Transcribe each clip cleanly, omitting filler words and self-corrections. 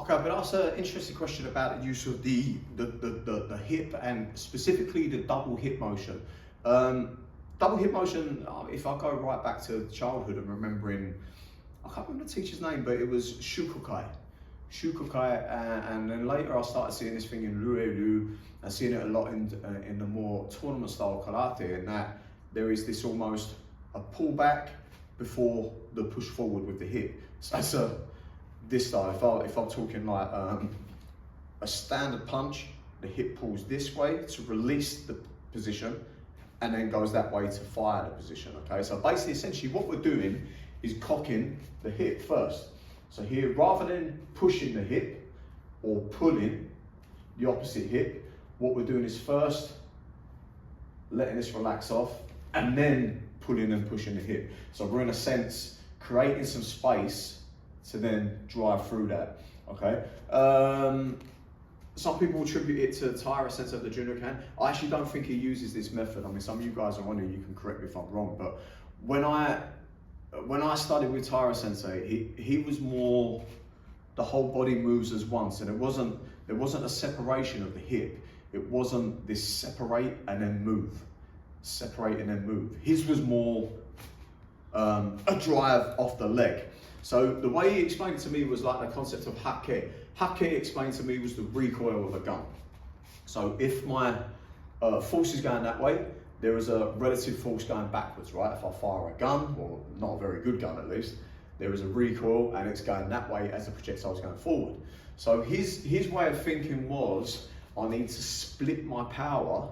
Okay, but that's an interesting question about the use of the hip and specifically the double hip motion. Double hip motion, if I go right back to childhood and remembering, I can't remember the teacher's name, but it was Shukokai. And then later I started seeing this thing in Ruelu and seeing it a lot in the more tournament style karate, and that there is this almost a pullback before the push forward with the hip. So that's this style. If I'm talking like a standard punch, the hip pulls this way to release the position and then goes that way to fire the position, okay? So basically, essentially what we're doing is cocking the hip first. So here, rather than pushing the hip or pulling the opposite hip, what we're doing is first letting this relax off and then pulling and pushing the hip. So we're in a sense creating some space to then drive through that, okay? Some people attribute it to Taira Sensei of the Judokan. I actually don't think he uses this method. I mean, some of you guys are on it, you can correct me if I'm wrong, but when I studied with Taira Sensei, he was more, the whole body moves as once, and there wasn't a separation of the hip. It wasn't this separate and then move, separate and then move. His was more a drive off the leg. So the way he explained it to me was like the concept of hake. Hake explained to me was the recoil of a gun. So if my force is going that way, there is a relative force going backwards, right? If I fire a gun, or not a very good gun at least, there is a recoil and it's going that way as the projectile is going forward. So his way of thinking was, I need to split my power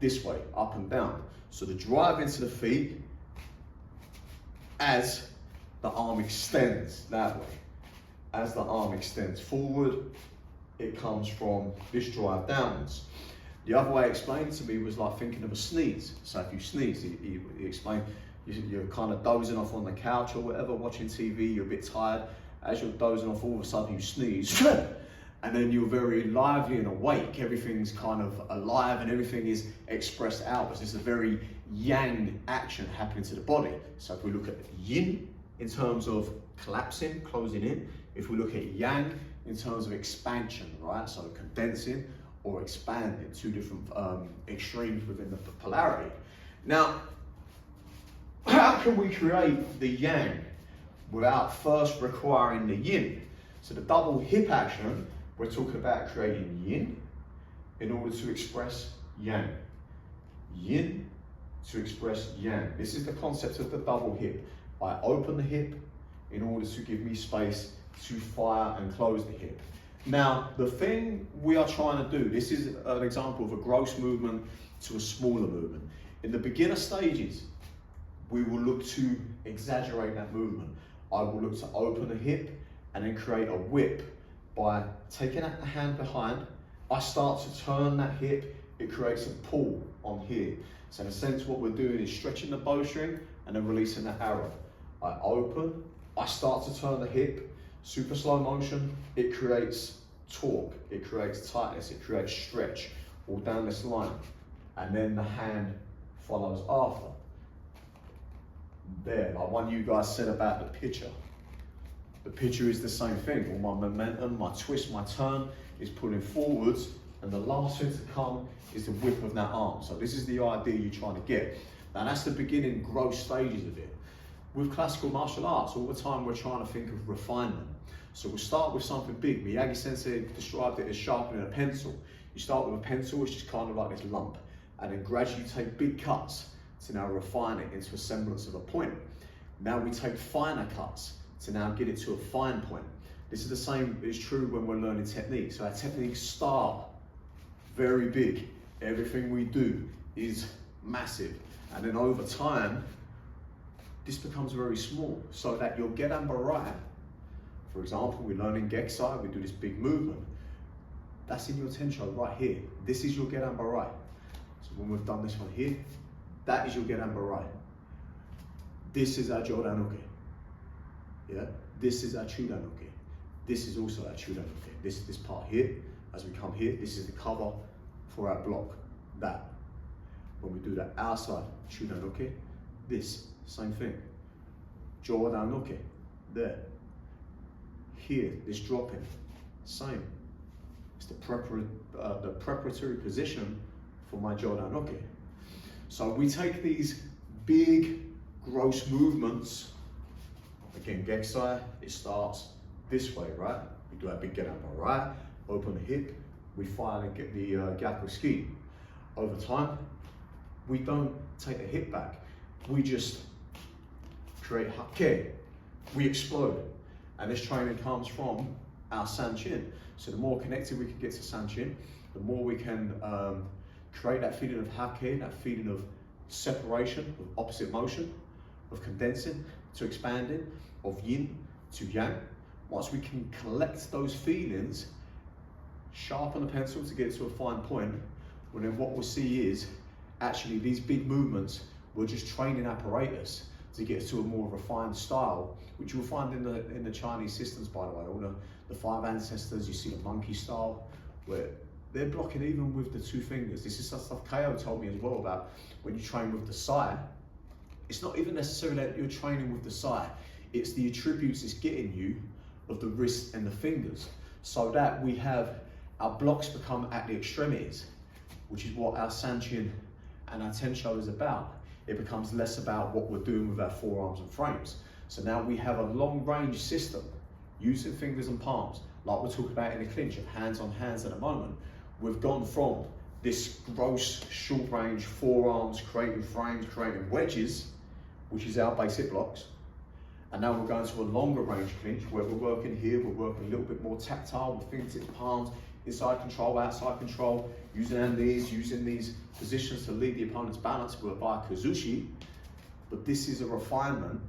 this way, up and down. So the drive into the feet as the arm extends that way. As the arm extends forward, it comes from this drive downwards. The other way explained to me was like thinking of a sneeze. So if you sneeze, he explained, you're kind of dozing off on the couch or whatever, watching TV, you're a bit tired. As you're dozing off, all of a sudden you sneeze. And then you're very lively and awake. Everything's kind of alive and everything is expressed outwards. It's a very yang action happening to the body. So if we look at yin in terms of collapsing, closing in, if we look at yang in terms of expansion, right? So condensing or expanding, two different extremes within the polarity. Now, how can we create the yang without first requiring the yin? So the double hip action, we're talking about creating yin in order to express yang. Yin to express yang. This is the concept of the double hip. I open the hip in order to give me space to fire and close the hip. Now, the thing we are trying to do, this is an example of a gross movement to a smaller movement. In the beginner stages, we will look to exaggerate that movement. I will look to open the hip and then create a whip by taking out the hand behind. I start to turn that hip, it creates a pull on here. So in a sense, what we're doing is stretching the bowstring and then releasing the arrow. I open, I start to turn the hip, super slow motion, it creates torque, it creates tightness, it creates stretch all down this line. And then the hand follows after. There, like one of you guys said about the pitcher. The pitcher is the same thing. All my momentum, my twist, my turn is pulling forwards, and the last thing to come is the whip of that arm. So this is the idea you're trying to get. Now that's the beginning gross stages of it. With classical martial arts, all the time we're trying to think of refinement. So we'll start with something big. Miyagi Sensei described it as sharpening a pencil. You start with a pencil, which is kind of like this lump, and then gradually take big cuts to now refine it into a semblance of a point. Now we take finer cuts to now get it to a fine point. This is the same, is true when we're learning techniques. So our techniques start very big. Everything we do is massive. And then over time, this becomes very small, so that your Gedan Barai, for example, we learn in Geksai, we do this big movement. That's in your Tensho right here. This is your Gedan Barai. So when we've done this one here, that is your Gedan Barai. This is our Jodanoke. Yeah? This is our Chudanoke. This is also our Chudanoke. This part here, as we come here, this is the cover for our block. That. When we do that outside, Chudanoke, this, same thing. Jodanoke, there. here, this dropping, same. It's the preparatory position for my Jodan Oke. So we take these big, gross movements. Again, Geksai, it starts this way, right? We do our big get up, right? Open the hip, we fire and get the Gyaku ski. Over time, we don't take the hip back. We just create hake. We explode. And this training comes from our Sanchin. So the more connected we can get to Sanchin, the more we can create that feeling of hake, that feeling of separation, of opposite motion, of condensing to expanding, of yin to yang. Once we can collect those feelings, sharpen the pencil to get to a fine point, well then what we'll see is actually these big movements, we're just training apparatus to get to a more refined style, which you'll find in the Chinese systems, by the way. All the 5 ancestors, you see the monkey style, where they're blocking even with the 2 fingers. This is some stuff Ko told me as well about when you train with the sai. It's not even necessarily that you're training with the sai, it's the attributes it's getting you of the wrist and the fingers, so that we have our blocks become at the extremities, which is what our Sanchin and our Tensho is about. It becomes less about what we're doing with our forearms and frames. So now we have a long range system using fingers and palms, like we're talking about in the clinch of hands on hands at the moment. We've gone from this gross short range forearms, creating frames, creating wedges, which is our basic blocks. And now we're going to a longer range clinch where we're working here, we're working a little bit more tactile with fingertips, palms, inside control, outside control, using our knees, using these positions to lead the opponent's balance with a by Kazushi. But this is a refinement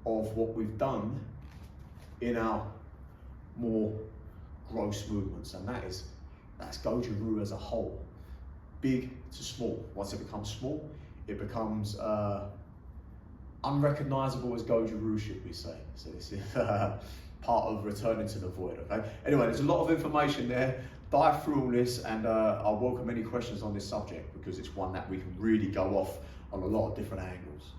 of what we've done in our more gross movements, and that's Goju-Ryu as a whole, big to small. Once it becomes small, it becomes unrecognizable as Goju-Ryu, should we say. So this is part of returning to the void, okay? Anyway, there's a lot of information there. Dive through all this, and I'll welcome any questions on this subject, because it's one that we can really go off on a lot of different angles.